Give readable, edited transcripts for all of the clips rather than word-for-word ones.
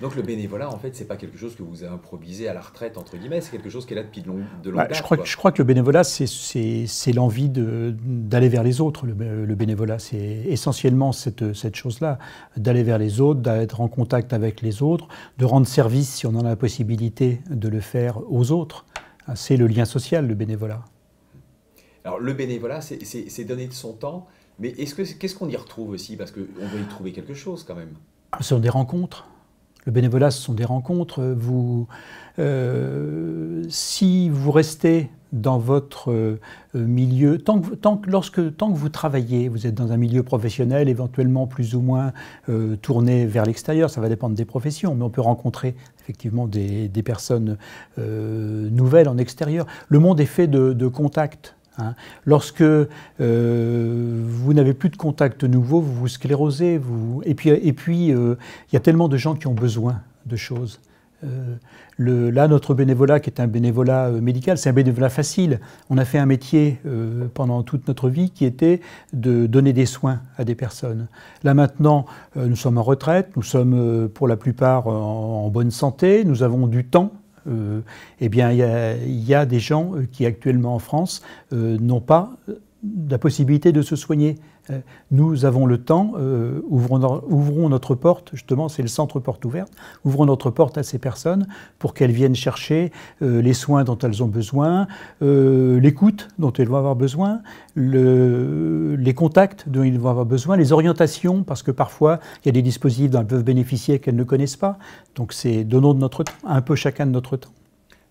Donc le bénévolat, en fait, c'est pas quelque chose que vous avez improvisé à la retraite, entre guillemets, c'est quelque chose qui est là depuis de longue Bah, date, je quoi. crois que le bénévolat, c'est l'envie d'aller vers les autres. Le bénévolat, c'est essentiellement cette chose-là, d'aller vers les autres, d'être en contact avec les autres, de rendre service si on en a la possibilité de le faire aux autres. C'est le lien social, le bénévolat. Alors le bénévolat, c'est donner de son temps, mais qu'est-ce qu'on y retrouve aussi? Parce qu'on doit y trouver quelque chose quand même. Ce sont des rencontres. Le bénévolat, ce sont des rencontres. Si vous restez dans votre milieu, tant que vous travaillez, vous êtes dans un milieu professionnel, éventuellement plus ou moins tourné vers l'extérieur, ça va dépendre des professions, mais on peut rencontrer effectivement des personnes nouvelles en extérieur. Le monde est fait de contacts. Hein. Lorsque vous n'avez plus de contacts nouveaux, vous vous sclérosez. Et puis, il y a tellement de gens qui ont besoin de choses. Là, notre bénévolat, qui est un bénévolat médical, c'est un bénévolat facile. On a fait un métier pendant toute notre vie qui était de donner des soins à des personnes. Là maintenant, nous sommes en retraite, nous sommes pour la plupart en bonne santé, nous avons du temps. Eh bien, il y a des gens qui actuellement en France n'ont pas la possibilité de se soigner. Nous avons le temps, ouvrons notre porte, justement, c'est le centre porte ouverte, ouvrons notre porte à ces personnes pour qu'elles viennent chercher les soins dont elles ont besoin, l'écoute dont elles vont avoir besoin, les contacts dont ils vont avoir besoin, les orientations, parce que parfois il y a des dispositifs dont elles peuvent bénéficier qu'elles ne connaissent pas. Donc c'est donnons de notre temps, un peu chacun de notre temps.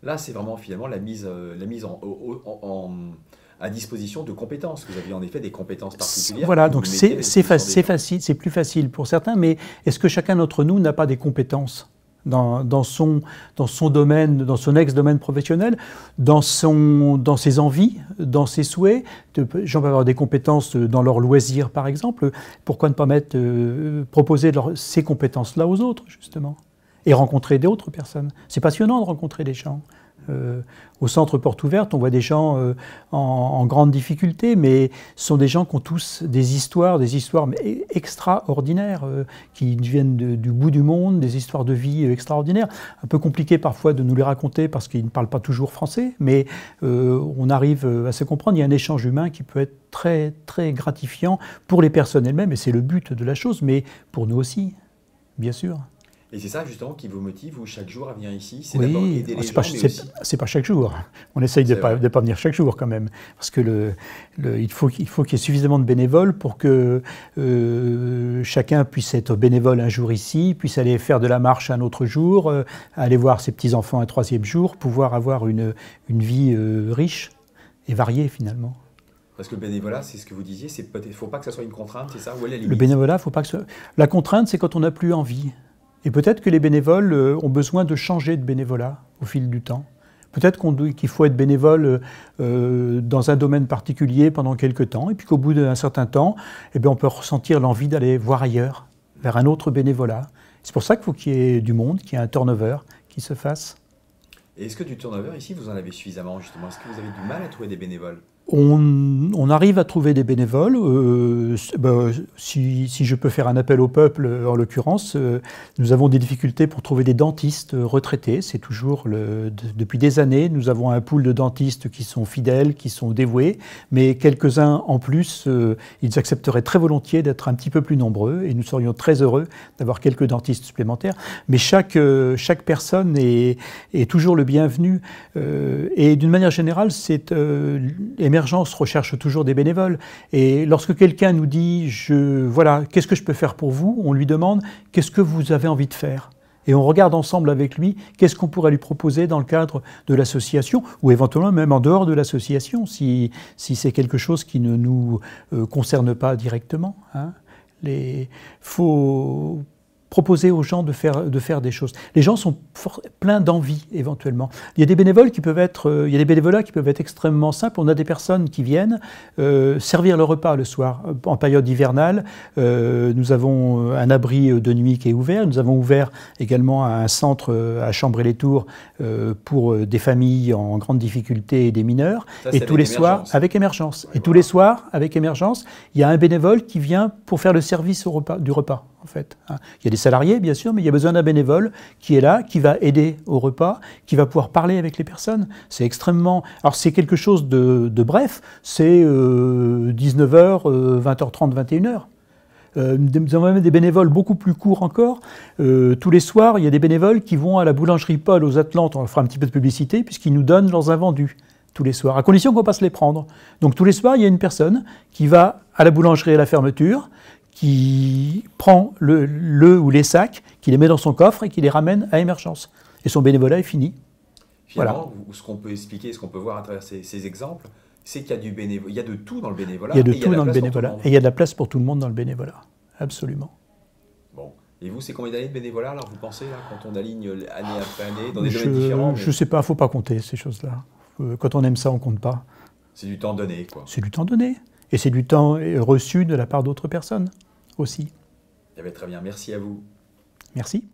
Là, c'est vraiment finalement la mise à disposition de compétences. Vous avez en effet des compétences particulières. Voilà, donc c'est facile, c'est plus facile pour certains, mais est-ce que chacun d'entre nous n'a pas des compétences dans son domaine, dans son ex-domaine professionnel, dans ses envies, dans ses souhaits? Les gens peuvent avoir des compétences dans leurs loisirs, par exemple. Pourquoi ne pas proposer ces compétences-là aux autres, justement, et rencontrer d'autres personnes? C'est passionnant de rencontrer des gens. Au centre porte ouverte, on voit des gens en grande difficulté, mais ce sont des gens qui ont tous des histoires extraordinaires, qui viennent du bout du monde, des histoires de vie extraordinaires. Un peu compliqué parfois de nous les raconter parce qu'ils ne parlent pas toujours français, mais on arrive à se comprendre. Il y a un échange humain qui peut être très, très gratifiant pour les personnes elles-mêmes, et c'est le but de la chose, mais pour nous aussi, bien sûr. Et c'est ça justement qui vous motive, vous, chaque jour à venir ici? C'est oui, d'abord aider les gens, mais aussi... c'est pas chaque jour. On essaye de pas venir chaque jour quand même. Parce que il faut qu'il y ait suffisamment de bénévoles pour que chacun puisse être bénévole un jour ici, puisse aller faire de la marche un autre jour, aller voir ses petits-enfants un troisième jour, pouvoir avoir une vie riche et variée finalement. Parce que le bénévolat, c'est ce que vous disiez, il ne faut pas que ça soit une contrainte, c'est ça? Où est la limite? Le bénévolat, faut pas que la contrainte, c'est quand on n'a plus envie. Et peut-être que les bénévoles ont besoin de changer de bénévolat au fil du temps. Peut-être qu'il faut être bénévole dans un domaine particulier pendant quelques temps, et puis qu'au bout d'un certain temps, eh bien, on peut ressentir l'envie d'aller voir ailleurs, vers un autre bénévolat. C'est pour ça qu'il faut qu'il y ait du monde, qu'il y ait un turnover qui se fasse. Et est-ce que du turnover, ici, vous en avez suffisamment, justement? Est-ce que vous avez du mal à trouver des bénévoles? On arrive à trouver des bénévoles. Si je peux faire un appel au peuple, en l'occurrence, nous avons des difficultés pour trouver des dentistes retraités. C'est toujours, depuis des années, nous avons un pool de dentistes qui sont fidèles, qui sont dévoués, mais quelques-uns en plus, ils accepteraient très volontiers d'être un petit peu plus nombreux, et nous serions très heureux d'avoir quelques dentistes supplémentaires. Mais chaque personne est toujours le bienvenu. Et d'une manière générale, Émergence recherche toujours des bénévoles. Et lorsque quelqu'un nous dit voilà, qu'est-ce que je peux faire pour vous, on lui demande qu'est-ce que vous avez envie de faire. Et on regarde ensemble avec lui qu'est-ce qu'on pourrait lui proposer dans le cadre de l'association, ou éventuellement même en dehors de l'association, si c'est quelque chose qui ne nous concerne pas directement. Hein. Faut proposer aux gens de faire des choses. Les gens sont pleins d'envie, éventuellement. Il y a des bénévolats qui peuvent être extrêmement simples. On a des personnes qui viennent servir le repas le soir. En période hivernale, nous avons un abri de nuit qui est ouvert. Nous avons ouvert également un centre à Chambray-les-Tours pour des familles en grande difficulté et des mineurs. Ça, et tous les soirs, avec Émergence. Et tous les soirs, avec Émergence, il y a un bénévole qui vient pour faire le service du repas. en fait. Hein. Il y a des salariés, bien sûr, mais il y a besoin d'un bénévole qui est là, qui va aider au repas, qui va pouvoir parler avec les personnes. C'est extrêmement... Alors, c'est quelque chose de bref, c'est 19h, 20h30, 21h. Nous avons même des bénévoles beaucoup plus courts encore. Tous les soirs, il y a des bénévoles qui vont à la boulangerie Paul aux Atlantes. On leur fera un petit peu de publicité, puisqu'ils nous donnent leurs invendus tous les soirs, à condition qu'on passe les prendre. Donc tous les soirs, il y a une personne qui va à la boulangerie à la fermeture, qui prend le ou les sacs, qui les met dans son coffre et qui les ramène à Émergence. Et son bénévolat est fini. Finalement, voilà. Ce qu'on peut expliquer, ce qu'on peut voir à travers ces exemples, c'est qu'il y a du bénévolat, il y a de tout dans le bénévolat. Il y a de tout dans le bénévolat. Et il y a de la place pour tout le monde dans le bénévolat. Absolument. Bon. Et vous, c'est combien d'années de bénévolat, alors, vous pensez, là, quand on aligne année après année, dans des domaines différents? Je ne sais pas, il ne faut pas compter ces choses-là. Quand on aime ça, on ne compte pas. C'est du temps donné, quoi. C'est du temps donné. Et c'est du temps reçu de la part d'autres personnes aussi. Eh bien, très bien, merci à vous. Merci.